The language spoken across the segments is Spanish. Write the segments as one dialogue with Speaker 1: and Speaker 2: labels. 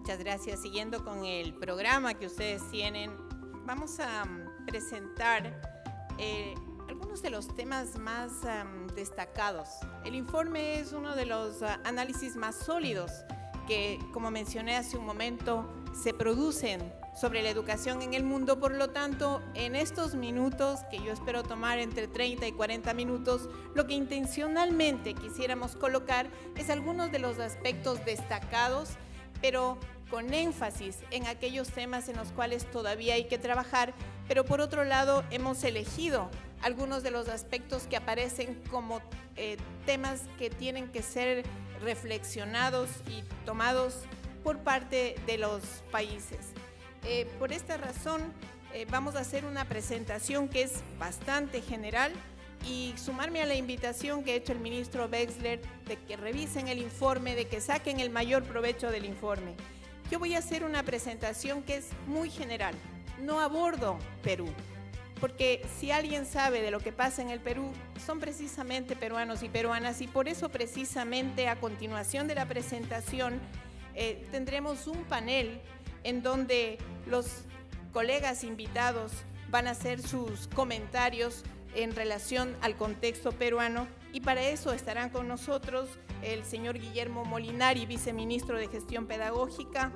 Speaker 1: Muchas gracias. Siguiendo con el programa que ustedes tienen, vamos a presentar algunos de los temas más destacados. El informe es uno de los análisis más sólidos que, como mencioné hace un momento, se producen sobre la educación en el mundo. Por lo tanto, en estos minutos, que yo espero tomar entre 30 y 40 minutos, lo que intencionalmente quisiéramos colocar es algunos de los aspectos destacados, pero con énfasis en aquellos temas en los cuales todavía hay que trabajar, pero por otro lado hemos elegido algunos de los aspectos que aparecen como temas que tienen que ser reflexionados y tomados por parte de los países. Por esta razón vamos a hacer una presentación que es bastante general y sumarme a la invitación que ha hecho el ministro Wexler de que revisen el informe, de que saquen el mayor provecho del informe. Yo voy a hacer una presentación que es muy general, no abordo Perú, porque si alguien sabe de lo que pasa en el Perú, son precisamente peruanos y peruanas, y por eso precisamente a continuación de la presentación tendremos un panel en donde los colegas invitados van a hacer sus comentarios en relación al contexto peruano, y para eso estarán con nosotros el señor Guillermo Molinari, viceministro de Gestión Pedagógica,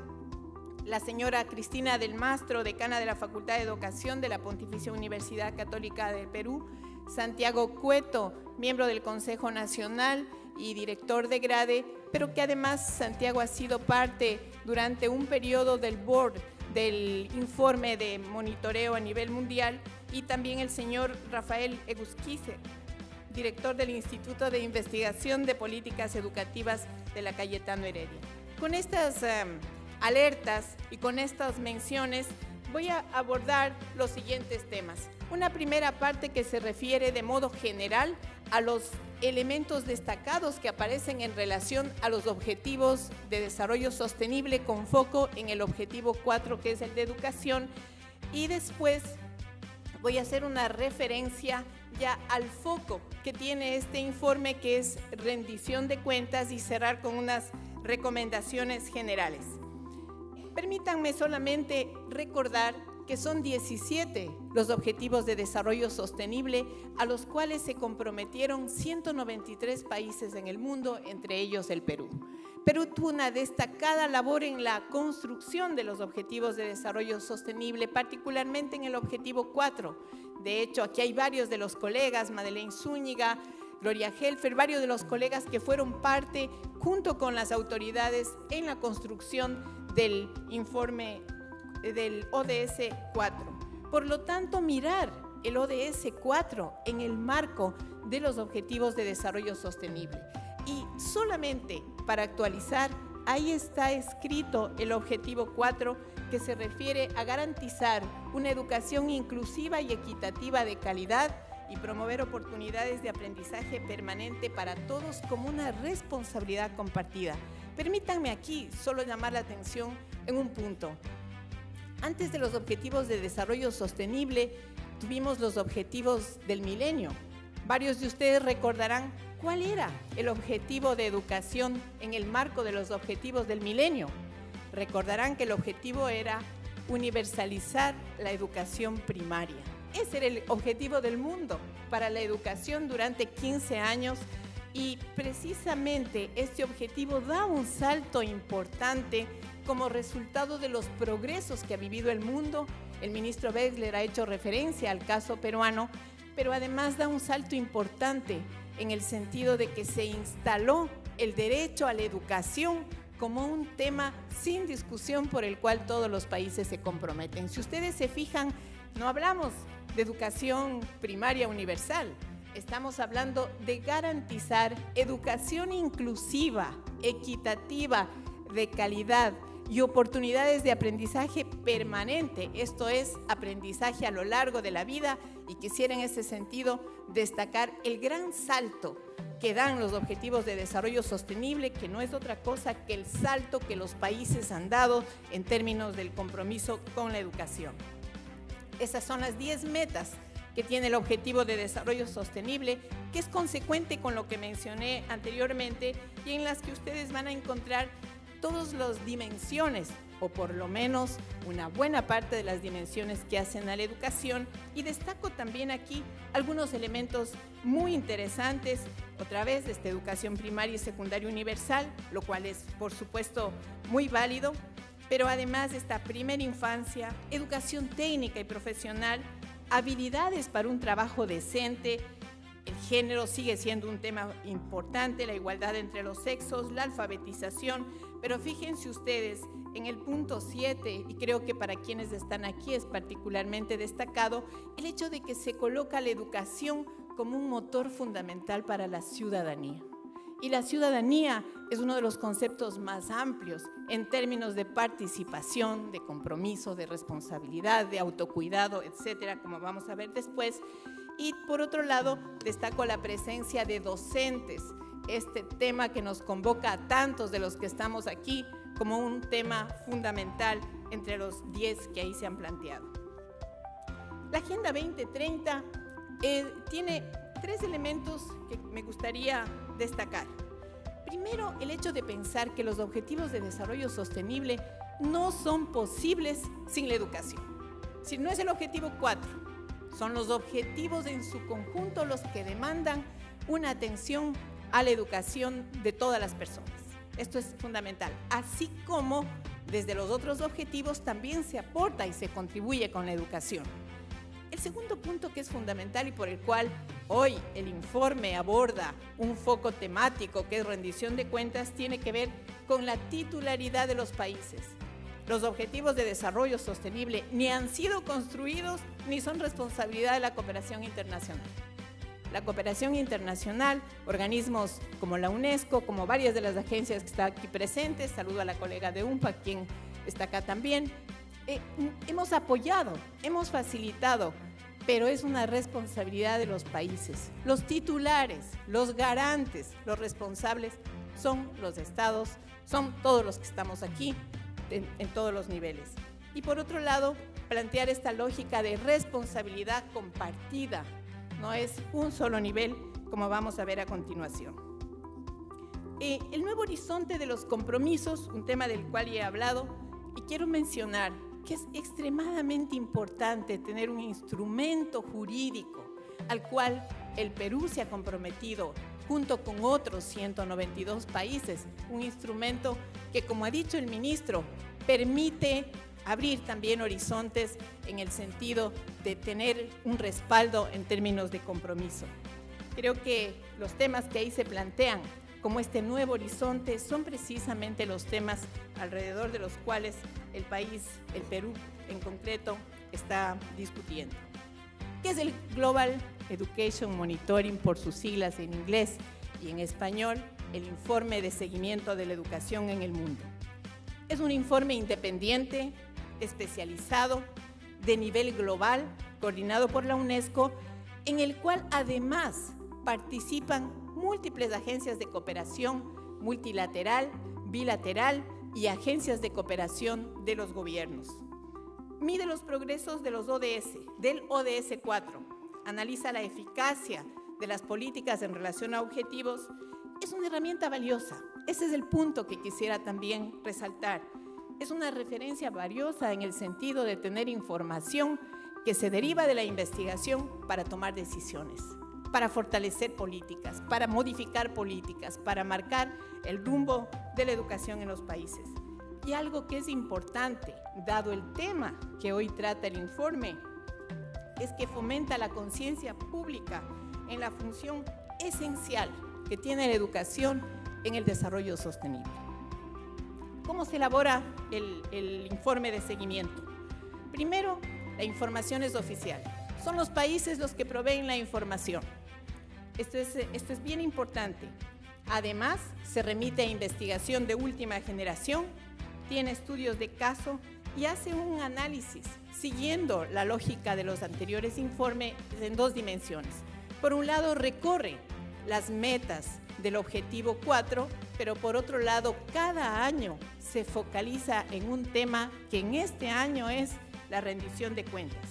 Speaker 1: la señora Cristina del Mastro, decana de la Facultad de Educación de la Pontificia Universidad Católica del Perú, Santiago Cueto, miembro del Consejo Nacional y director de grade, pero que además Santiago ha sido parte durante un periodo del board del informe de monitoreo a nivel mundial, y también el señor Rafael Egusquize, director del Instituto de Investigación de Políticas Educativas de la Cayetano Heredia. Con estas alertas y con estas menciones voy a abordar los siguientes temas. Una primera parte que se refiere de modo general a los elementos destacados que aparecen en relación a los objetivos de desarrollo sostenible, con foco en el objetivo 4, que es el de educación, y después voy a hacer una referencia ya al foco que tiene este informe, que es rendición de cuentas, y cerrar con unas recomendaciones generales. Permítanme solamente recordar que son 17 los objetivos de desarrollo sostenible a los cuales se comprometieron 193 países en el mundo, entre ellos el Perú. Perú tuvo una destacada labor en la construcción de los objetivos de desarrollo sostenible, particularmente en el objetivo 4. De hecho, aquí hay varios de los colegas, Madeleine Zúñiga, Gloria Helfer, varios de los colegas que fueron parte, junto con las autoridades, en la construcción del informe del ODS 4. Por lo tanto, mirar el ODS 4 en el marco de los objetivos de desarrollo sostenible. Y solamente para actualizar, ahí está escrito el objetivo 4, que se refiere a garantizar una educación inclusiva y equitativa de calidad y promover oportunidades de aprendizaje permanente para todos como una responsabilidad compartida. Permítanme aquí solo llamar la atención en un punto. Antes de los objetivos de desarrollo sostenible, tuvimos los objetivos del milenio. Varios de ustedes recordarán cuál era el objetivo de educación en el marco de los objetivos del milenio. Recordarán que el objetivo era universalizar la educación primaria. Ese era el objetivo del mundo para la educación durante 15 años, y precisamente este objetivo da un salto importante como resultado de los progresos que ha vivido el mundo. El ministro Wexler ha hecho referencia al caso peruano, pero además da un salto importante en el sentido de que se instaló el derecho a la educación como un tema sin discusión por el cual todos los países se comprometen. Si ustedes se fijan, no hablamos de educación primaria universal, estamos hablando de garantizar educación inclusiva, equitativa, de calidad y oportunidades de aprendizaje permanente, esto es, aprendizaje a lo largo de la vida. Y quisiera en ese sentido destacar el gran salto que dan los objetivos de desarrollo sostenible, que no es otra cosa que el salto que los países han dado en términos del compromiso con la educación. Esas son las 10 metas que tiene el objetivo de desarrollo sostenible, que es consecuente con lo que mencioné anteriormente y en las que ustedes van a encontrar todas las dimensiones, o por lo menos una buena parte de las dimensiones que hacen a la educación, y destaco también aquí algunos elementos muy interesantes, otra vez, educación primaria y secundaria universal, lo cual es, por supuesto, muy válido, pero además esta primera infancia, educación técnica y profesional, habilidades para un trabajo decente. El género sigue siendo un tema importante, la igualdad entre los sexos, la alfabetización, pero fíjense ustedes, en el punto 7, y creo que para quienes están aquí es particularmente destacado, el hecho de que se coloca la educación como un motor fundamental para la ciudadanía. Y la ciudadanía es uno de los conceptos más amplios en términos de participación, de compromiso, de responsabilidad, de autocuidado, etcétera, como vamos a ver después. Y por otro lado, destaco la presencia de docentes, este tema que nos convoca a tantos de los que estamos aquí como un tema fundamental entre los 10 que ahí se han planteado. La Agenda 2030 tiene 3 elementos que me gustaría destacar. Primero, el hecho de pensar que los objetivos de desarrollo sostenible no son posibles sin la educación. Si no es el objetivo 4, son los objetivos en su conjunto los que demandan una atención a la educación de todas las personas. Esto es fundamental. Así como desde los otros objetivos también se aporta y se contribuye con la educación. El segundo punto que es fundamental y por el cual hoy el informe aborda un foco temático que es rendición de cuentas tiene que ver con la titularidad de los países. Los objetivos de desarrollo sostenible ni han sido construidos ni son responsabilidad de la cooperación internacional. La cooperación internacional, organismos como la UNESCO, como varias de las agencias que están aquí presentes, saludo a la colega de UNPA, quien está acá también, hemos apoyado, hemos facilitado, pero es una responsabilidad de los países. Los titulares, los garantes, los responsables son los estados, son todos los que estamos aquí, en todos los niveles. Y por otro lado, plantear esta lógica de responsabilidad compartida, no es un solo nivel, como vamos a ver a continuación. El nuevo horizonte de los compromisos, un tema del cual ya he hablado, y quiero mencionar que es extremadamente importante tener un instrumento jurídico al cual el Perú se ha comprometido junto con otros 192 países, un instrumento que, como ha dicho el ministro, permite abrir también horizontes en el sentido de tener un respaldo en términos de compromiso. Creo que los temas que ahí se plantean como este nuevo horizonte son precisamente los temas alrededor de los cuales el país, el Perú en concreto, está discutiendo. ¿Qué es el Global Education Monitoring, por sus siglas en inglés y en español, el informe de seguimiento de la educación en el mundo? Es un informe independiente, especializado, de nivel global, coordinado por la UNESCO, en el cual además participan múltiples agencias de cooperación multilateral, bilateral y agencias de cooperación de los gobiernos. Mide los progresos de los ODS, del ODS 4, analiza la eficacia de las políticas en relación a objetivos. Es una herramienta valiosa. Ese es el punto que quisiera también resaltar. Es una referencia valiosa en el sentido de tener información que se deriva de la investigación para tomar decisiones, para fortalecer políticas, para modificar políticas, para marcar el rumbo de la educación en los países. Y algo que es importante, dado el tema que hoy trata el informe, es que fomenta la conciencia pública en la función esencial que tiene la educación en el desarrollo sostenible. ¿Cómo se elabora el informe de seguimiento? Primero, la información es oficial. Son los países los que proveen la información. Esto es bien importante. Además, se remite a investigación de última generación, tiene estudios de caso y hace un análisis siguiendo la lógica de los anteriores informes en 2 dimensiones. Por un lado, recorre las metas del objetivo 4, pero por otro lado, cada año se focaliza en un tema que en este año es la rendición de cuentas.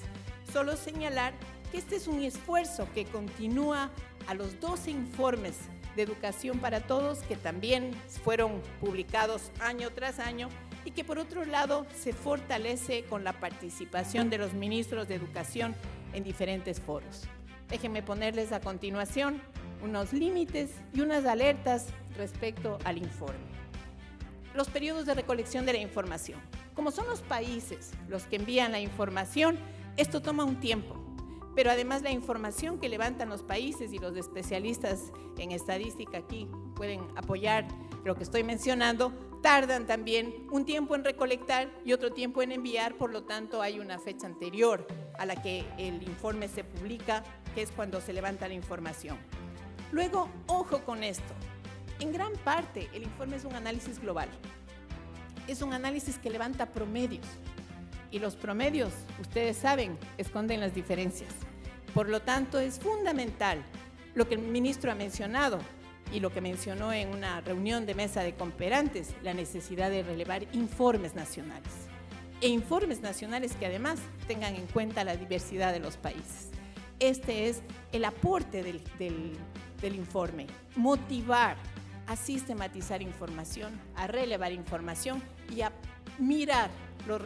Speaker 1: Solo señalar que este es un esfuerzo que continúa a los 12 informes de Educación para Todos, que también fueron publicados año tras año, y que por otro lado se fortalece con la participación de los ministros de Educación en diferentes foros. Déjenme ponerles a continuación unos límites y unas alertas respecto al informe. Los periodos de recolección de la información. Como son los países los que envían la información, esto toma un tiempo, pero además la información que levantan los países, y los especialistas en estadística aquí pueden apoyar lo que estoy mencionando, tardan también un tiempo en recolectar y otro tiempo en enviar, por lo tanto hay una fecha anterior a la que el informe se publica, que es cuando se levanta la información. Luego, ojo con esto, en gran parte el informe es un análisis global, es un análisis que levanta promedios, y los promedios, ustedes saben, esconden las diferencias. Por lo tanto, es fundamental lo que el ministro ha mencionado y lo que mencionó en una reunión de mesa de cooperantes, la necesidad de relevar informes nacionales. E informes nacionales que además tengan en cuenta la diversidad de los países. Este es el aporte del informe, motivar a sistematizar información, a relevar información y a mirar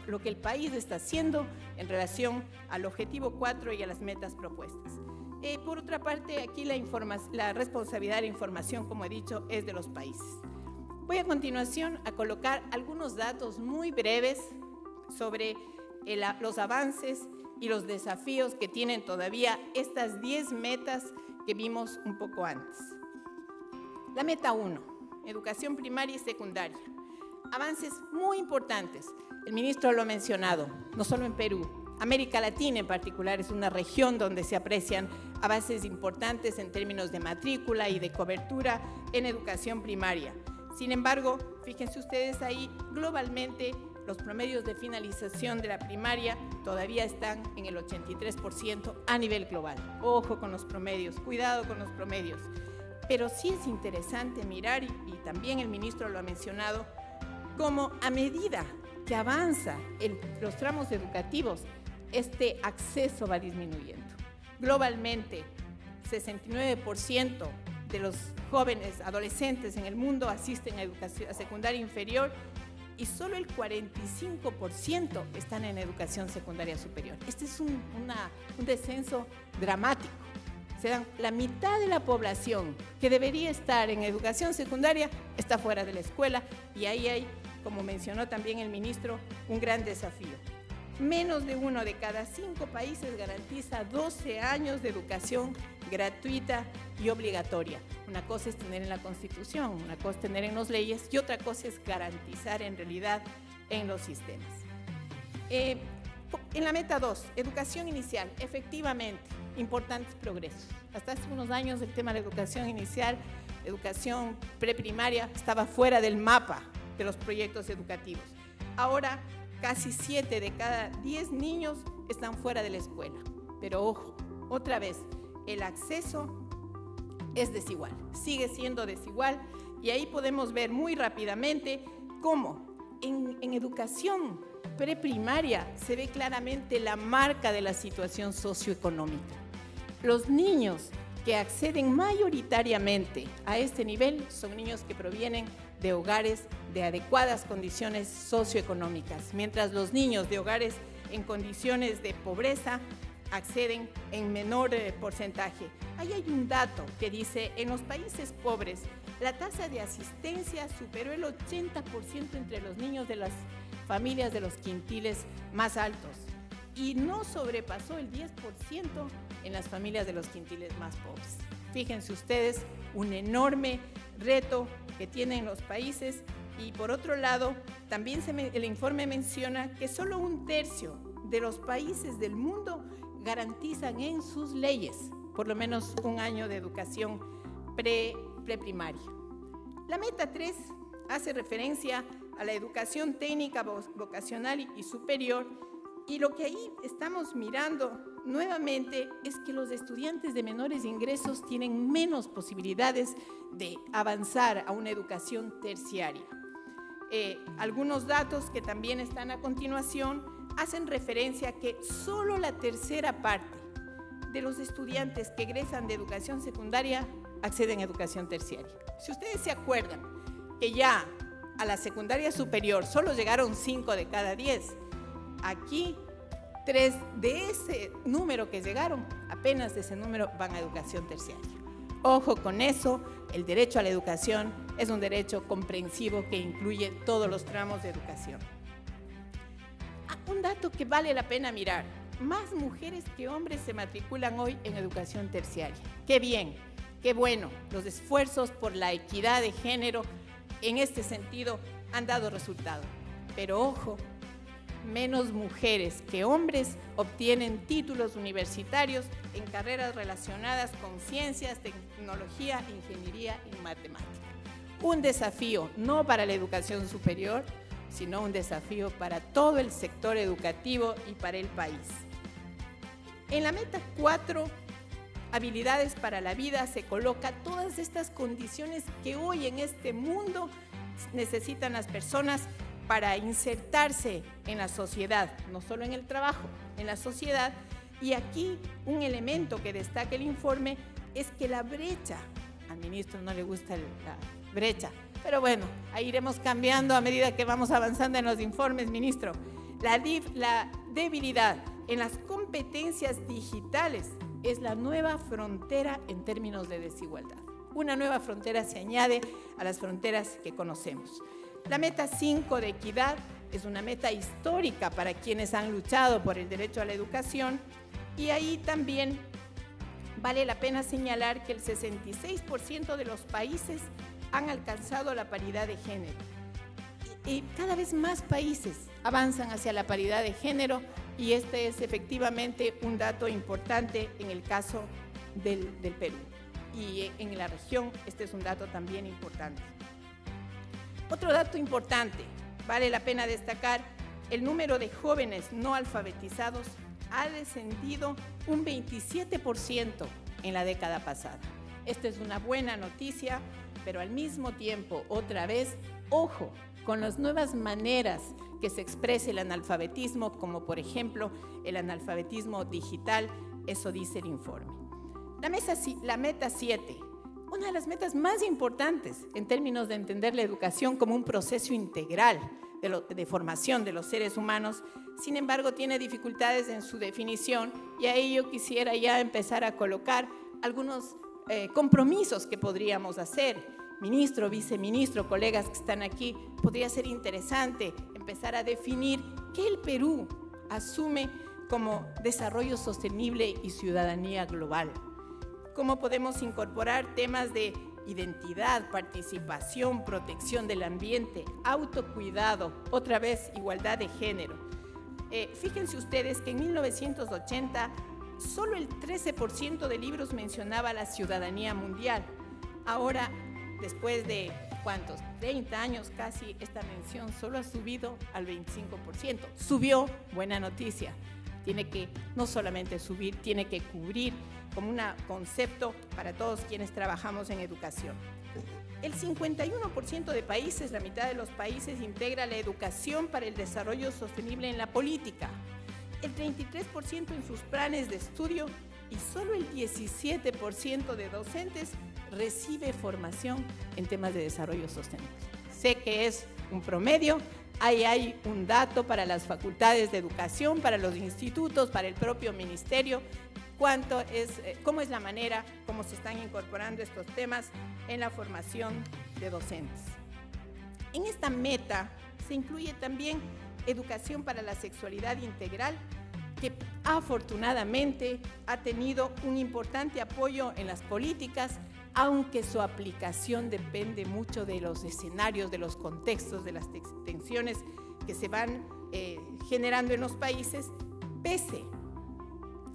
Speaker 1: lo que el país está haciendo en relación al objetivo 4 y a las metas propuestas. Por otra parte, aquí la responsabilidad de la información, como he dicho, es de los países. Voy a continuación a colocar algunos datos muy breves sobre los avances y los desafíos que tienen todavía estas 10 metas que vimos un poco antes. La meta 1, educación primaria y secundaria. Avances muy importantes. El ministro lo ha mencionado, no solo en Perú, América Latina en particular es una región donde se aprecian avances importantes en términos de matrícula y de cobertura en educación primaria. Sin embargo, fíjense ustedes ahí, globalmente los promedios de finalización de la primaria todavía están en el 83% a nivel global. Ojo con los promedios, cuidado con los promedios. Pero sí es interesante mirar, y también el ministro lo ha mencionado, cómo a medida que avanza los tramos educativos, este acceso va disminuyendo. Globalmente, 69% de los jóvenes adolescentes en el mundo asisten a secundaria inferior y solo el 45% están en educación secundaria superior. Este es un descenso dramático. Se dan la mitad de la población que debería estar en educación secundaria está fuera de la escuela, y ahí hay, como mencionó también el ministro, un gran desafío. Menos de 1 de cada 5 países garantiza 12 años de educación gratuita y obligatoria. Una cosa es tener en la Constitución, una cosa es tener en las leyes y otra cosa es garantizar en realidad en los sistemas. En la meta 2, educación inicial, efectivamente, importantes progresos. Hasta hace unos años el tema de la educación inicial, educación preprimaria, estaba fuera del mapa de los proyectos educativos. Ahora, casi 7 de cada 10 niños están fuera de la escuela. Pero ojo, otra vez, el acceso es desigual, sigue siendo desigual, y ahí podemos ver muy rápidamente cómo en educación preprimaria se ve claramente la marca de la situación socioeconómica. Los niños que acceden mayoritariamente a este nivel son niños que provienen de hogares de adecuadas condiciones socioeconómicas, mientras los niños de hogares en condiciones de pobreza acceden en menor porcentaje. Ahí hay un dato que dice, en los países pobres, la tasa de asistencia superó el 80% entre los niños de las familias de los quintiles más altos y no sobrepasó el 10% en las familias de los quintiles más pobres. Fíjense ustedes, un enorme reto que tienen los países. Y por otro lado, también el informe menciona que solo 1/3 de los países del mundo garantizan en sus leyes por lo menos un año de educación preprimaria. La meta 3 hace referencia a la educación técnica, vocacional y superior, y lo que ahí estamos mirando nuevamente es que los estudiantes de menores ingresos tienen menos posibilidades de avanzar a una educación terciaria. Algunos datos que también están a continuación hacen referencia a que solo la tercera parte de los estudiantes que egresan de educación secundaria acceden a educación terciaria. Si ustedes se acuerdan que ya a la secundaria superior solo llegaron 5 de cada 10, aquí 3 de ese número que llegaron, apenas de ese número van a educación terciaria. Ojo con eso, el derecho a la educación es un derecho comprensivo que incluye todos los tramos de educación. Un dato que vale la pena mirar: más mujeres que hombres se matriculan hoy en educación terciaria. ¡Qué bien! ¡Qué bueno! Los esfuerzos por la equidad de género en este sentido han dado resultado. Pero ojo, menos mujeres que hombres obtienen títulos universitarios en carreras relacionadas con ciencias, tecnología, ingeniería y matemática. Un desafío no para la educación superior, sino un desafío para todo el sector educativo y para el país. En la meta 4, habilidades para la vida, se coloca todas estas condiciones que hoy en este mundo necesitan las personas para insertarse en la sociedad, no solo en el trabajo, en la sociedad. Y aquí un elemento que destaca el informe es que la brecha, al ministro no le gusta la brecha, pero bueno, ahí iremos cambiando a medida que vamos avanzando en los informes, ministro. La debilidad en las competencias digitales es la nueva frontera en términos de desigualdad. Una nueva frontera se añade a las fronteras que conocemos. La meta 5 de equidad es una meta histórica para quienes han luchado por el derecho a la educación, y ahí también vale la pena señalar que el 66% de los países han alcanzado la paridad de género. Y cada vez más países avanzan hacia la paridad de género, y este es efectivamente un dato importante en el caso del Perú. Y en la región este es un dato también importante. Otro dato importante, vale la pena destacar: el número de jóvenes no alfabetizados ha descendido un 27% en la década pasada. Esta es una buena noticia, pero al mismo tiempo, otra vez, ojo con las nuevas maneras que se expresa el analfabetismo, como por ejemplo el analfabetismo digital. Eso dice el informe. La meta 7, una de las metas más importantes en términos de entender la educación como un proceso integral de formación de los seres humanos, sin embargo tiene dificultades en su definición, y ahí yo quisiera ya empezar a colocar algunos compromisos que podríamos hacer. Ministro, viceministro, colegas que están aquí, podría ser interesante empezar a definir qué el Perú asume como desarrollo sostenible y ciudadanía global. Cómo podemos incorporar temas de identidad, participación, protección del ambiente, autocuidado, otra vez igualdad de género. Fíjense ustedes que en 1980 solo el 13% de libros mencionaba la ciudadanía mundial. Ahora, después de ¿cuántos? 30 años casi, esta mención solo ha subido al 25%. Subió, buena noticia. Tiene que no solamente subir, tiene que cubrir como un concepto para todos quienes trabajamos en educación. El 51% de países, la mitad de los países, integra la educación para el desarrollo sostenible en la política. El 33% en sus planes de estudio, y solo el 17% de docentes recibe formación en temas de desarrollo sostenible. Sé que es un promedio, ahí hay un dato para las facultades de educación, para los institutos, para el propio ministerio, cómo es la manera como se están incorporando estos temas en la formación de docentes. En esta meta se incluye también educación para la sexualidad integral, que afortunadamente ha tenido un importante apoyo en las políticas, aunque su aplicación depende mucho de los escenarios, de los contextos, de las tensiones que se van generando en los países, pese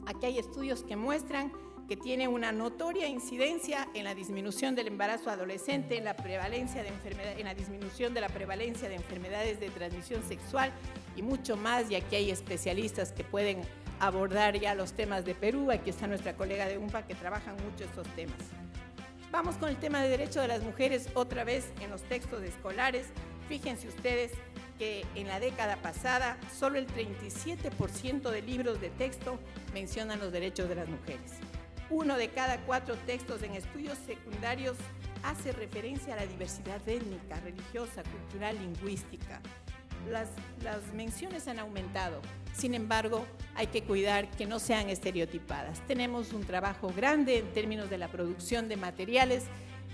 Speaker 1: a que hay estudios que muestran que tiene una notoria incidencia en la disminución del embarazo adolescente, en la disminución de la prevalencia de enfermedades de transmisión sexual y mucho más, y aquí hay especialistas que pueden abordar ya los temas de Perú. Aquí está nuestra colega de UNPA que trabajan mucho estos temas. Vamos con el tema de derecho de las mujeres otra vez en los textos escolares. Fíjense ustedes que en la década pasada solo el 37% de libros de texto mencionan los derechos de las mujeres. 1 de cada 4 textos en estudios secundarios hace referencia a la diversidad étnica, religiosa, cultural, lingüística. Las menciones han aumentado. Sin embargo, hay que cuidar que no sean estereotipadas. Tenemos un trabajo grande en términos de la producción de materiales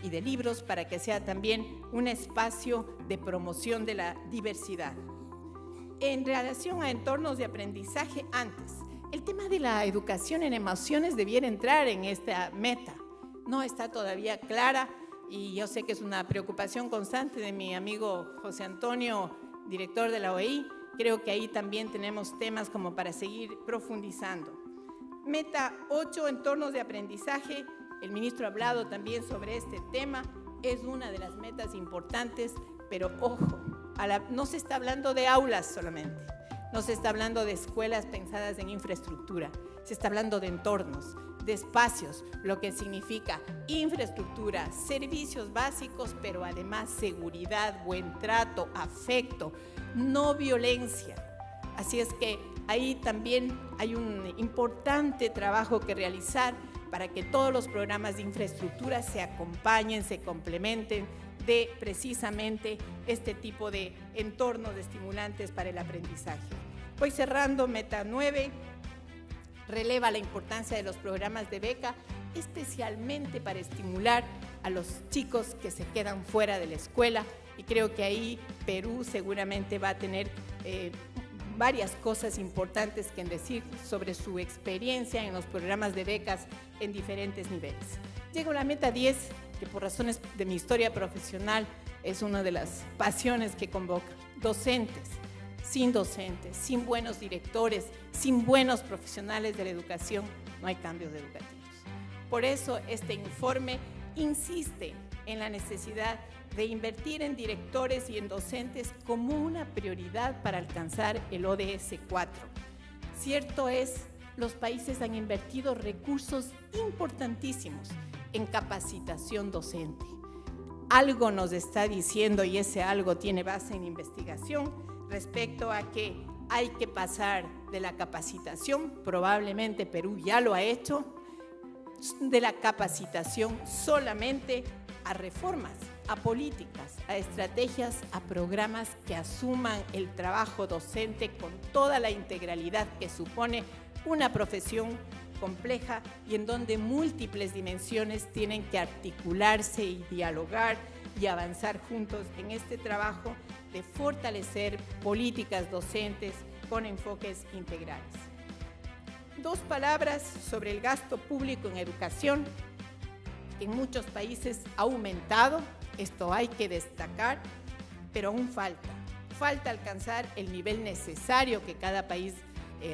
Speaker 1: y de libros para que sea también un espacio de promoción de la diversidad. En relación a entornos de aprendizaje, antes, el tema de la educación en emociones debiera entrar en esta meta. No está todavía clara y yo sé que es una preocupación constante de mi amigo José Antonio, director de la OEI. Creo que ahí también tenemos temas como para seguir profundizando. Meta 8, entornos de aprendizaje. El ministro ha hablado también sobre este tema. Es una de las metas importantes, pero ojo, no se está hablando de aulas solamente. No se está hablando de escuelas pensadas en infraestructura. Se está hablando de entornos, de espacios, lo que significa infraestructura, servicios básicos, pero además seguridad, buen trato, afecto, no violencia. Así es que ahí también hay un importante trabajo que realizar para que todos los programas de infraestructura se acompañen, se complementen de precisamente este tipo de entornos estimulantes para el aprendizaje. Voy cerrando. Meta 9. Releva la importancia de los programas de beca, especialmente para estimular a los chicos que se quedan fuera de la escuela, y creo que ahí Perú seguramente va a tener varias cosas importantes que decir sobre su experiencia en los programas de becas en diferentes niveles. Llego a la meta 10, que por razones de mi historia profesional es una de las pasiones que convoca. Docentes, sin buenos directores, sin buenos profesionales de la educación, no hay cambios educativos. Por eso este informe insiste en la necesidad de invertir en directores y en docentes como una prioridad para alcanzar el ODS 4. Cierto es, los países han invertido recursos importantísimos en capacitación docente. Algo nos está diciendo, y ese algo tiene base en investigación, respecto a que hay que pasar de la capacitación, probablemente Perú ya lo ha hecho, de la capacitación solamente a reformas, a políticas, a estrategias, a programas que asuman el trabajo docente con toda la integralidad que supone una profesión compleja y en donde múltiples dimensiones tienen que articularse y dialogar y avanzar juntos en este trabajo de fortalecer políticas docentes con enfoques integrales. 2 palabras sobre el gasto público en educación, que en muchos países ha aumentado, esto hay que destacar, pero aún falta alcanzar el nivel necesario que cada país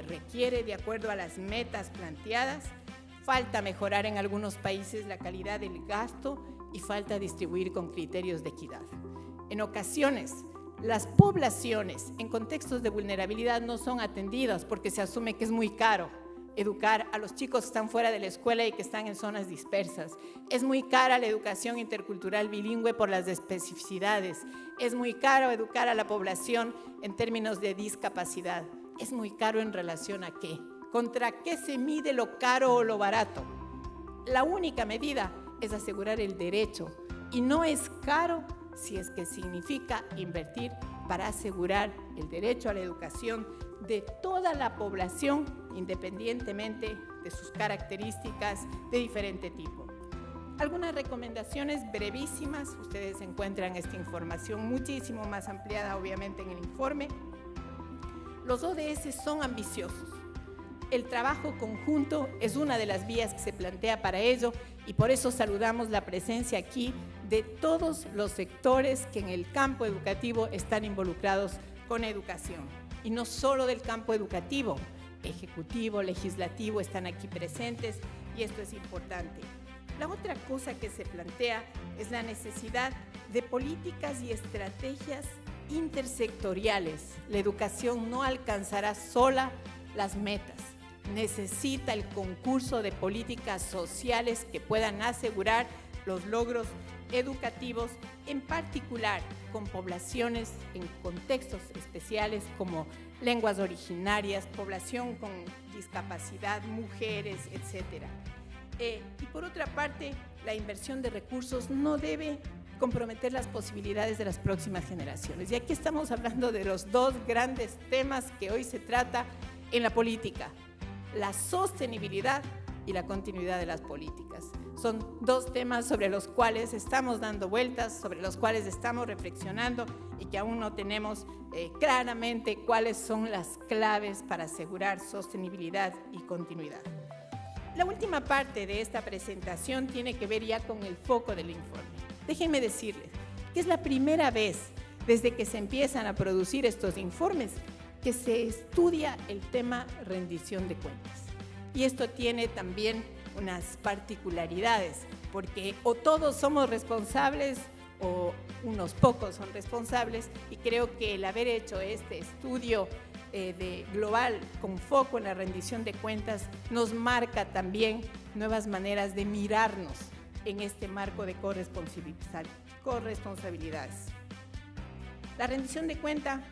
Speaker 1: requiere de acuerdo a las metas planteadas, falta mejorar en algunos países la calidad del gasto y falta distribuir con criterios de equidad. En ocasiones, las poblaciones en contextos de vulnerabilidad no son atendidas porque se asume que es muy caro educar a los chicos que están fuera de la escuela y que están en zonas dispersas. Es muy cara la educación intercultural bilingüe por las especificidades. Es muy caro educar a la población en términos de discapacidad. Es muy caro en relación a qué. ¿Contra qué se mide lo caro o lo barato? La única medida es asegurar el derecho y no es caro si es que significa invertir para asegurar el derecho a la educación de toda la población, independientemente de sus características de diferente tipo. Algunas recomendaciones brevísimas, ustedes encuentran esta información muchísimo más ampliada obviamente en el informe. Los ODS son ambiciosos. El trabajo conjunto es una de las vías que se plantea para ello y por eso saludamos la presencia aquí de todos los sectores que en el campo educativo están involucrados con educación. Y no solo del campo educativo, ejecutivo, legislativo están aquí presentes y esto es importante. La otra cosa que se plantea es la necesidad de políticas y estrategias intersectoriales. La educación no alcanzará sola las metas. Necesita el concurso de políticas sociales que puedan asegurar los logros educativos, en particular con poblaciones en contextos especiales como lenguas originarias, población con discapacidad, mujeres, etc. Y por otra parte, la inversión de recursos no debe comprometer las posibilidades de las próximas generaciones. Y aquí estamos hablando de los dos grandes temas que hoy se trata en la política: la sostenibilidad y la continuidad de las políticas. Son dos temas sobre los cuales estamos dando vueltas, sobre los cuales estamos reflexionando y que aún no tenemos claramente cuáles son las claves para asegurar sostenibilidad y continuidad. La última parte de esta presentación tiene que ver ya con el foco del informe. Déjenme decirles que es la primera vez desde que se empiezan a producir estos informes que se estudia el tema rendición de cuentas. Y esto tiene también unas particularidades, porque o todos somos responsables o unos pocos son responsables, y creo que el haber hecho este estudio global con foco en la rendición de cuentas nos marca también nuevas maneras de mirarnos en este marco de corresponsabilidades. La rendición de cuenta,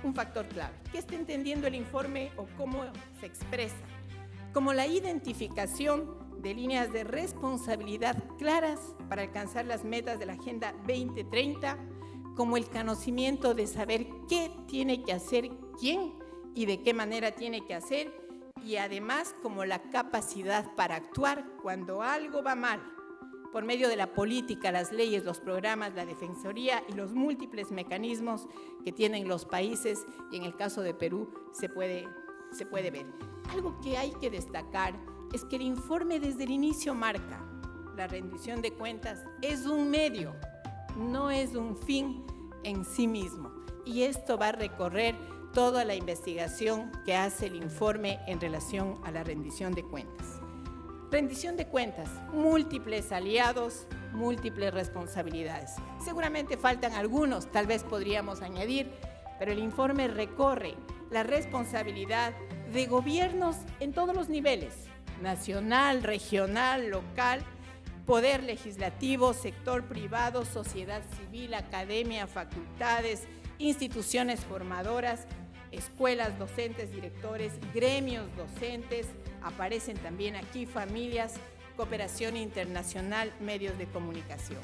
Speaker 1: un factor clave. ¿Qué está entendiendo el informe o cómo se expresa? Como la identificación de líneas de responsabilidad claras para alcanzar las metas de la Agenda 2030, como el conocimiento de saber qué tiene que hacer quién y de qué manera tiene que hacer, y además como la capacidad para actuar cuando algo va mal, por medio de la política, las leyes, los programas, la defensoría y los múltiples mecanismos que tienen los países, y en el caso de Perú se puede ver. Algo que hay que destacar es que el informe desde el inicio marca: la rendición de cuentas es un medio, no es un fin en sí mismo. Y esto va a recorrer toda la investigación que hace el informe en relación a la rendición de cuentas. Rendición de cuentas, múltiples aliados, múltiples responsabilidades. Seguramente faltan algunos, tal vez podríamos añadir, pero el informe recorre la responsabilidad de gobiernos en todos los niveles: nacional, regional, local, poder legislativo, sector privado, sociedad civil, academia, facultades, instituciones formadoras, escuelas, docentes, directores, gremios docentes, aparecen también aquí familias, cooperación internacional, medios de comunicación.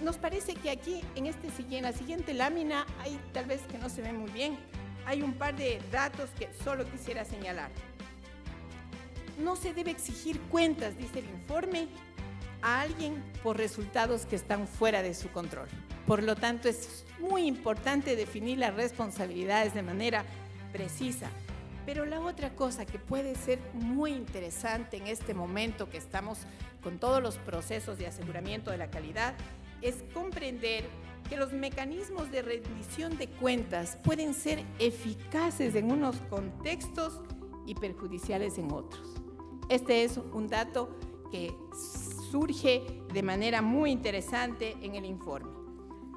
Speaker 1: Nos parece que aquí en la siguiente lámina, hay tal vez que no se ve muy bien, hay un par de datos que solo quisiera señalar. No se debe exigir cuentas, dice el informe, a alguien por resultados que están fuera de su control. Por lo tanto, es muy importante definir las responsabilidades de manera precisa. Pero la otra cosa que puede ser muy interesante en este momento que estamos con todos los procesos de aseguramiento de la calidad es comprender que los mecanismos de rendición de cuentas pueden ser eficaces en unos contextos y perjudiciales en otros. Este es un dato que surge de manera muy interesante en el informe.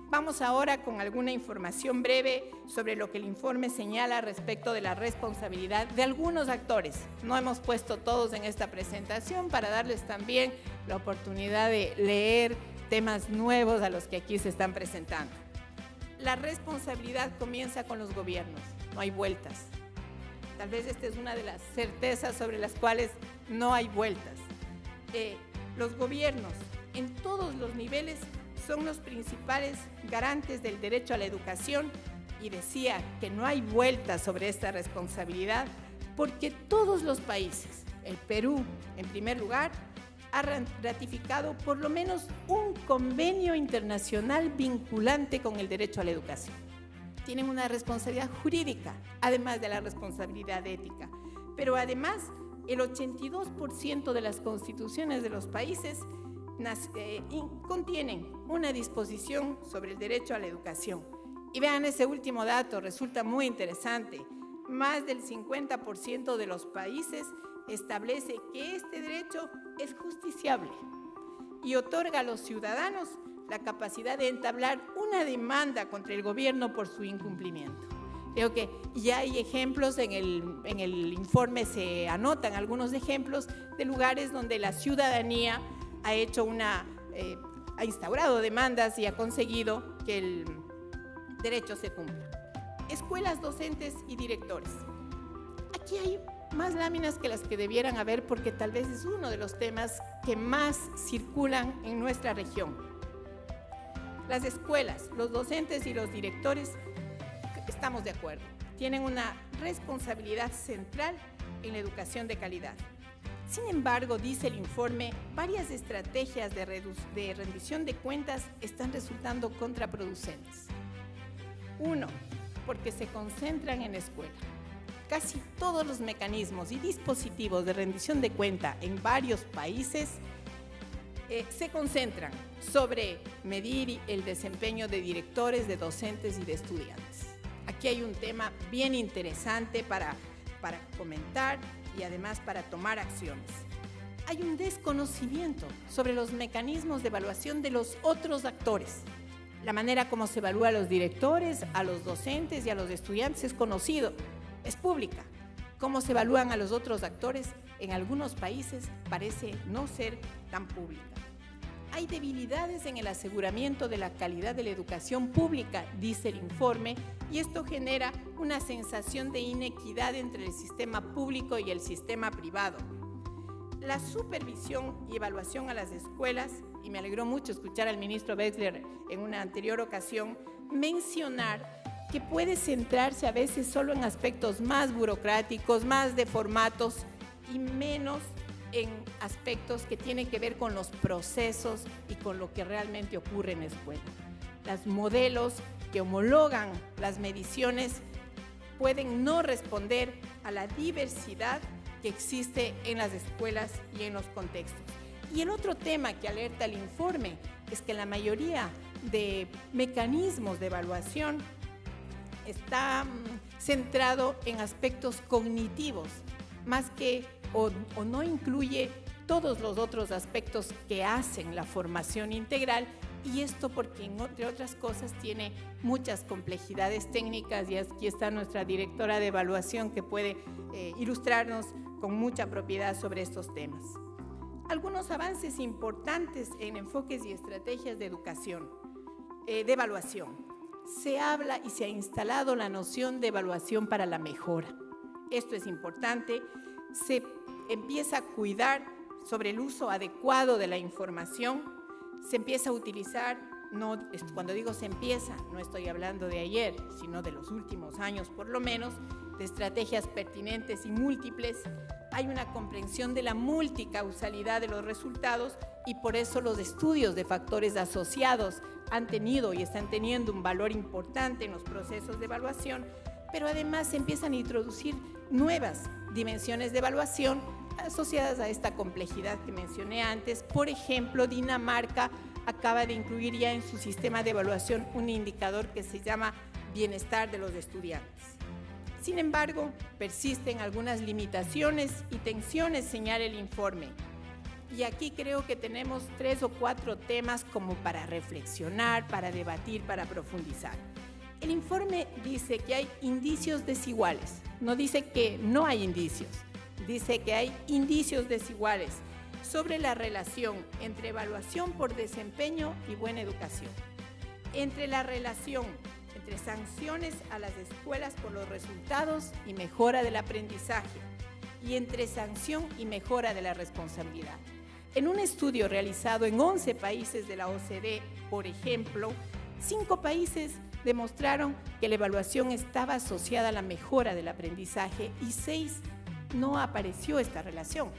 Speaker 1: Vamos ahora con alguna información breve sobre lo que el informe señala respecto de la responsabilidad de algunos actores. No hemos puesto todos en esta presentación para darles también la oportunidad de leer temas nuevos a los que aquí se están presentando. La responsabilidad comienza con los gobiernos, no hay vueltas. Tal vez esta es una de las certezas sobre las cuales no hay vueltas. Los gobiernos en todos los niveles son los principales garantes del derecho a la educación, y decía que no hay vuelta sobre esta responsabilidad porque todos los países, el Perú en primer lugar, ha ratificado por lo menos un convenio internacional vinculante con el derecho a la educación. Tienen una responsabilidad jurídica, además de la responsabilidad ética, pero además el 82% de las constituciones de los países contienen una disposición sobre el derecho a la educación. Y vean ese último dato, resulta muy interesante. Más del 50% de los países establece que este derecho es justiciable y otorga a los ciudadanos la capacidad de entablar una demanda contra el gobierno por su incumplimiento. Creo que ya hay ejemplos, en el informe se anotan algunos ejemplos de lugares donde la ciudadanía ha instaurado demandas y ha conseguido que el derecho se cumpla. Escuelas, docentes y directores. Aquí hay más láminas que las que debieran haber, porque tal vez es uno de los temas que más circulan en nuestra región. Las escuelas, los docentes y los directores, estamos de acuerdo, tienen una responsabilidad central en la educación de calidad. Sin embargo, dice el informe, varias estrategias de rendición de cuentas están resultando contraproducentes. 1, porque se concentran en la escuela. Casi todos los mecanismos y dispositivos de rendición de cuenta en varios países se concentran sobre medir el desempeño de directores, de docentes y de estudiantes. Aquí hay un tema bien interesante para comentar y además para tomar acciones. Hay un desconocimiento sobre los mecanismos de evaluación de los otros actores. La manera como se evalúa a los directores, a los docentes y a los estudiantes es conocido, es pública. Cómo se evalúan a los otros actores en algunos países parece no ser tan pública. Hay debilidades en el aseguramiento de la calidad de la educación pública, dice el informe, y esto genera una sensación de inequidad entre el sistema público y el sistema privado. La supervisión y evaluación a las escuelas, y me alegró mucho escuchar al ministro Wexler en una anterior ocasión mencionar que puede centrarse a veces solo en aspectos más burocráticos, más de formatos y menos en aspectos que tienen que ver con los procesos y con lo que realmente ocurre en la escuela. Los modelos que homologan las mediciones pueden no responder a la diversidad que existe en las escuelas y en los contextos. Y el otro tema que alerta el informe es que la mayoría de mecanismos de evaluación está centrado en aspectos cognitivos, más que o no incluye todos los otros aspectos que hacen la formación integral, y esto porque, entre otras cosas, tiene muchas complejidades técnicas, y aquí está nuestra directora de evaluación que puede ilustrarnos con mucha propiedad sobre estos temas. Algunos avances importantes en enfoques y estrategias de educación, de evaluación. Se habla y se ha instalado la noción de evaluación para la mejora. Esto es importante. Se empieza a cuidar sobre el uso adecuado de la información, se empieza a utilizar, cuando digo se empieza, no estoy hablando de ayer, sino de los últimos años por lo menos, de estrategias pertinentes y múltiples. Hay una comprensión de la multicausalidad de los resultados, y por eso los estudios de factores asociados han tenido y están teniendo un valor importante en los procesos de evaluación, pero además se empiezan a introducir nuevas dimensiones de evaluación asociadas a esta complejidad que mencioné antes. Por ejemplo, Dinamarca acaba de incluir ya en su sistema de evaluación un indicador que se llama bienestar de los estudiantes. Sin embargo, persisten algunas limitaciones y tensiones, señala el informe. Y aquí creo que tenemos 3 o 4 temas como para reflexionar, para debatir, para profundizar. El informe dice que hay indicios desiguales, no dice que no hay indicios, dice que hay indicios desiguales sobre la relación entre evaluación por desempeño y buena educación, entre la relación entre sanciones a las escuelas por los resultados y mejora del aprendizaje, y entre sanción y mejora de la responsabilidad. En un estudio realizado en 11 países de la OCDE, por ejemplo, 5 países demostraron que la evaluación estaba asociada a la mejora del aprendizaje y 6 no apareció esta relación.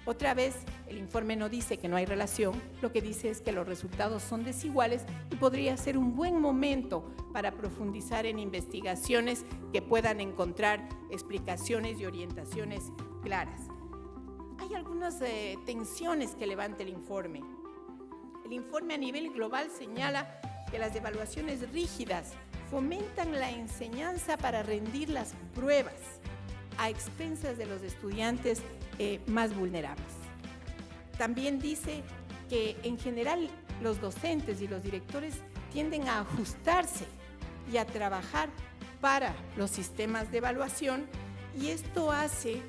Speaker 1: Otra vez, el informe no dice que no hay relación, lo que dice es que los resultados son desiguales y podría ser un buen momento para profundizar en investigaciones que puedan encontrar explicaciones y orientaciones claras. Hay algunas tensiones que levanta el informe. El informe a nivel global señala que las evaluaciones rígidas fomentan la enseñanza para rendir las pruebas a expensas de los estudiantes más vulnerables. También dice que en general los docentes y los directores tienden a ajustarse y a trabajar para los sistemas de evaluación, y esto hace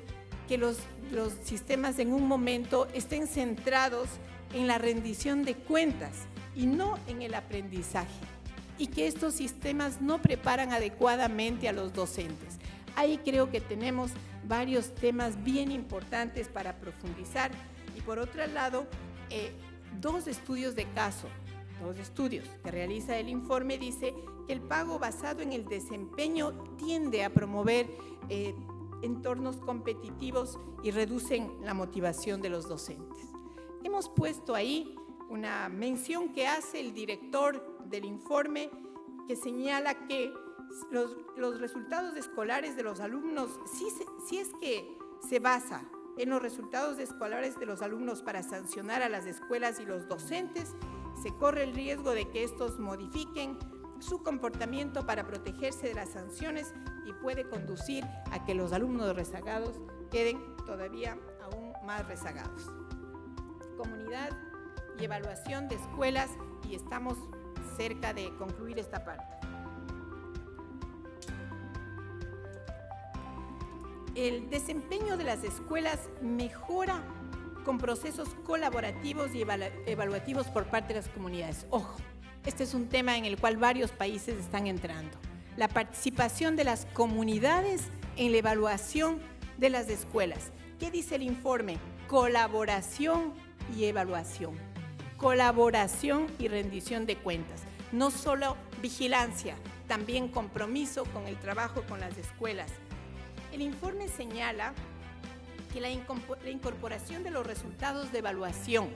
Speaker 1: que los sistemas en un momento estén centrados en la rendición de cuentas y no en el aprendizaje, y que estos sistemas no preparan adecuadamente a los docentes. Ahí creo que tenemos varios temas bien importantes para profundizar. Y por otro lado, dos estudios de caso, dos estudios que realiza el informe, dice que el pago basado en el desempeño tiende a promover entornos competitivos y reducen la motivación de los docentes. Hemos puesto ahí una mención que hace el director del informe, que señala que los resultados escolares de los alumnos, si es que se basa en los resultados escolares de los alumnos para sancionar a las escuelas y los docentes, se corre el riesgo de que estos modifiquen su comportamiento para protegerse de las sanciones y puede conducir a que los alumnos rezagados queden todavía aún más rezagados. Comunidad y evaluación de escuelas, y estamos cerca de concluir esta parte. El desempeño de las escuelas mejora con procesos colaborativos y evaluativos por parte de las comunidades. Ojo, este es un tema en el cual varios países están entrando. La participación de las comunidades en la evaluación de las escuelas. ¿Qué dice el informe? Colaboración y evaluación. Colaboración y rendición de cuentas. No solo vigilancia, también compromiso con el trabajo con las escuelas. El informe señala que la incorporación de los resultados de evaluación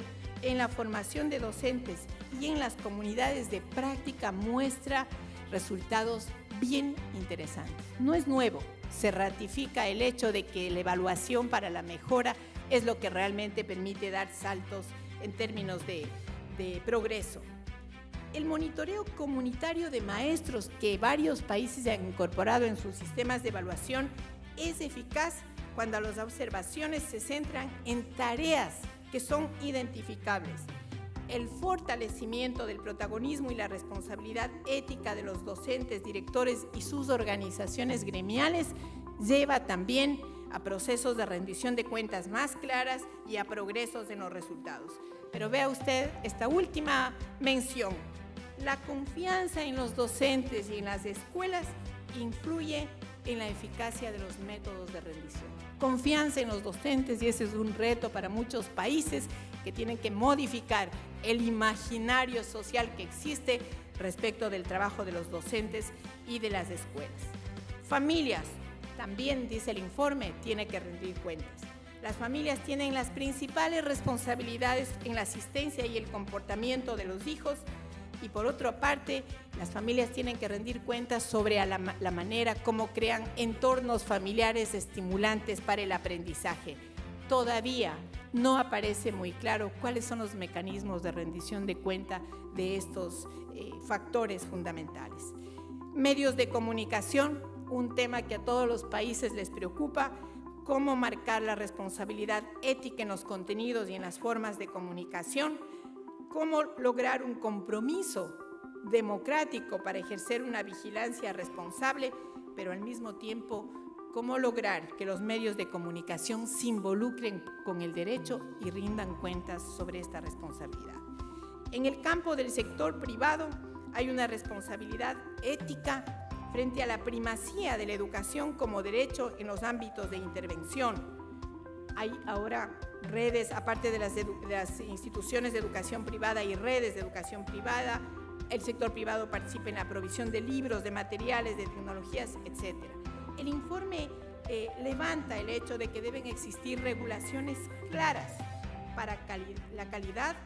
Speaker 1: en la formación de docentes y en las comunidades de práctica muestra resultados bien interesantes. No es nuevo, se ratifica el hecho de que la evaluación para la mejora es lo que realmente permite dar saltos en términos de progreso. El monitoreo comunitario de maestros que varios países han incorporado en sus sistemas de evaluación es eficaz cuando las observaciones se centran en tareas que son identificables. El fortalecimiento del protagonismo y la responsabilidad ética de los docentes, directores y sus organizaciones gremiales lleva también a procesos de rendición de cuentas más claras y a progresos en los resultados. Pero vea usted esta última mención. La confianza en los docentes y en las escuelas influye en la eficacia de los métodos de rendición. Confianza en los docentes, y ese es un reto para muchos países que tienen que modificar el imaginario social que existe respecto del trabajo de los docentes y de las escuelas. Familias, también dice el informe, tiene que rendir cuentas. Las familias tienen las principales responsabilidades en la asistencia y el comportamiento de los hijos, y por otra parte, las familias tienen que rendir cuentas sobre la manera como crean entornos familiares estimulantes para el aprendizaje. Todavía no aparece muy claro cuáles son los mecanismos de rendición de cuenta de estos factores fundamentales. Medios de comunicación, un tema que a todos los países les preocupa, cómo marcar la responsabilidad ética en los contenidos y en las formas de comunicación, cómo lograr un compromiso democrático para ejercer una vigilancia responsable, pero al mismo tiempo, cómo lograr que los medios de comunicación se involucren con el derecho y rindan cuentas sobre esta responsabilidad. En el campo del sector privado hay una responsabilidad ética frente a la primacía de la educación como derecho en los ámbitos de intervención. Hay ahora redes, aparte de las instituciones de educación privada y redes de educación privada, el sector privado participa en la provisión de libros, de materiales, de tecnologías, etc. El informe levanta el hecho de que deben existir regulaciones claras para la calidad,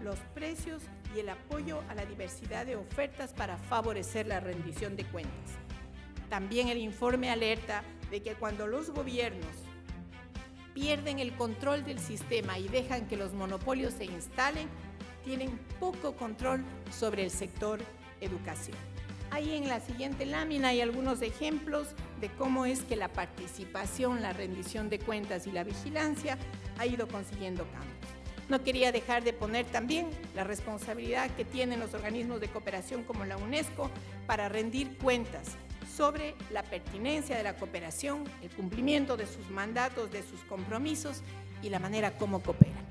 Speaker 1: los precios y el apoyo a la diversidad de ofertas para favorecer la rendición de cuentas. También el informe alerta de que cuando los gobiernos pierden el control del sistema y dejan que los monopolios se instalen, tienen poco control sobre el sector educación. Ahí en la siguiente lámina hay algunos ejemplos de cómo es que la participación, la rendición de cuentas y la vigilancia ha ido consiguiendo cambios. No quería dejar de poner también la responsabilidad que tienen los organismos de cooperación como la UNESCO para rendir cuentas sobre la pertinencia de la cooperación, el cumplimiento de sus mandatos, de sus compromisos y la manera como cooperan.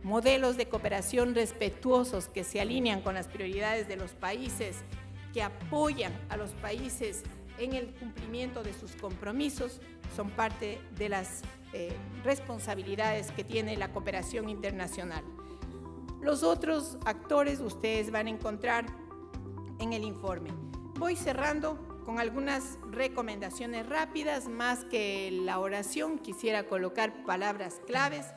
Speaker 1: Modelos de cooperación respetuosos que se alinean con las prioridades de los países, que apoyan a los países en el cumplimiento de sus compromisos, son parte de las responsabilidades que tiene la cooperación internacional. Los otros actores ustedes van a encontrar en el informe. Voy cerrando con algunas recomendaciones rápidas, más que la oración, quisiera colocar palabras claves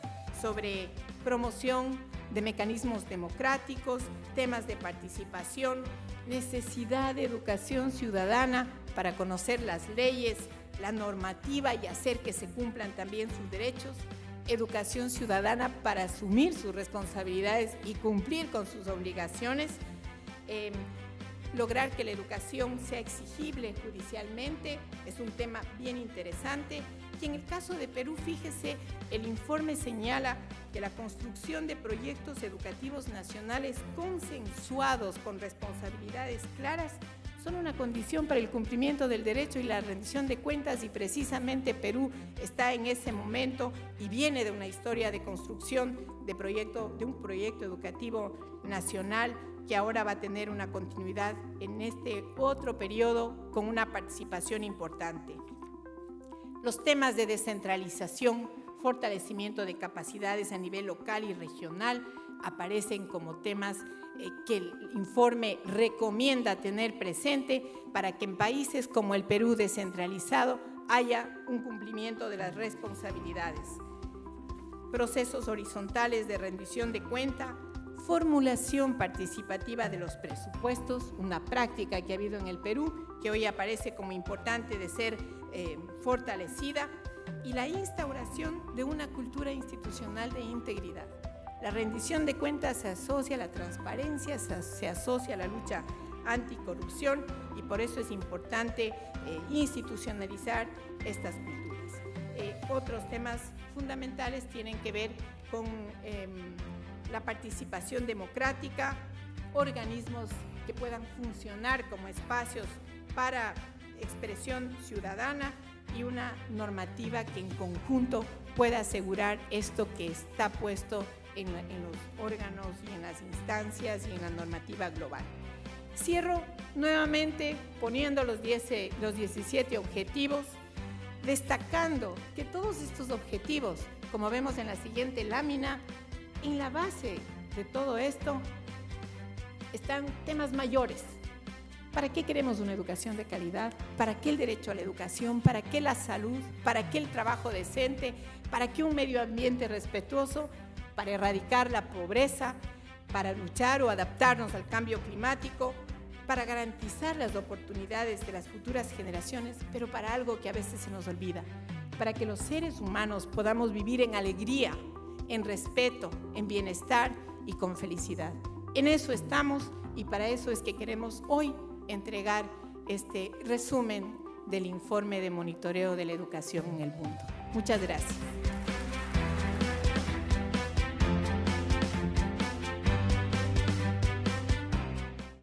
Speaker 1: sobre promoción de mecanismos democráticos, temas de participación, necesidad de educación ciudadana para conocer las leyes, la normativa y hacer que se cumplan también sus derechos, educación ciudadana para asumir sus responsabilidades y cumplir con sus obligaciones, lograr que la educación sea exigible judicialmente, es un tema bien interesante. Y en el caso de Perú, fíjese, el informe señala que la construcción de proyectos educativos nacionales consensuados con responsabilidades claras son una condición para el cumplimiento del derecho y la rendición de cuentas, y precisamente Perú está en ese momento y viene de una historia de construcción de un proyecto educativo nacional que ahora va a tener una continuidad en este otro periodo con una participación importante. Los temas de descentralización, fortalecimiento de capacidades a nivel local y regional aparecen como temas que el informe recomienda tener presente para que en países como el Perú descentralizado haya un cumplimiento de las responsabilidades. Procesos horizontales de rendición de cuenta, formulación participativa de los presupuestos, una práctica que ha habido en el Perú, que hoy aparece como importante de ser fortalecida, y la instauración de una cultura institucional de integridad. La rendición de cuentas se asocia a la transparencia, se asocia a la lucha anticorrupción, y por eso es importante institucionalizar estas culturas. Otros temas fundamentales tienen que ver con la participación democrática, organismos que puedan funcionar como espacios para expresión ciudadana y una normativa que en conjunto pueda asegurar esto que está puesto en los órganos y en las instancias y en la normativa global. Cierro nuevamente poniendo los 17 objetivos, destacando que todos estos objetivos, como vemos en la siguiente lámina, en la base de todo esto están temas mayores. ¿Para qué queremos una educación de calidad? ¿Para qué el derecho a la educación? ¿Para qué la salud? ¿Para qué el trabajo decente? ¿Para qué un medio ambiente respetuoso? Para erradicar la pobreza, para luchar o adaptarnos al cambio climático, para garantizar las oportunidades de las futuras generaciones, pero para algo que a veces se nos olvida, para que los seres humanos podamos vivir en alegría, en respeto, en bienestar y con felicidad. En eso estamos, y para eso es que queremos hoy entregar este resumen del informe de monitoreo de la educación en el mundo. Muchas gracias.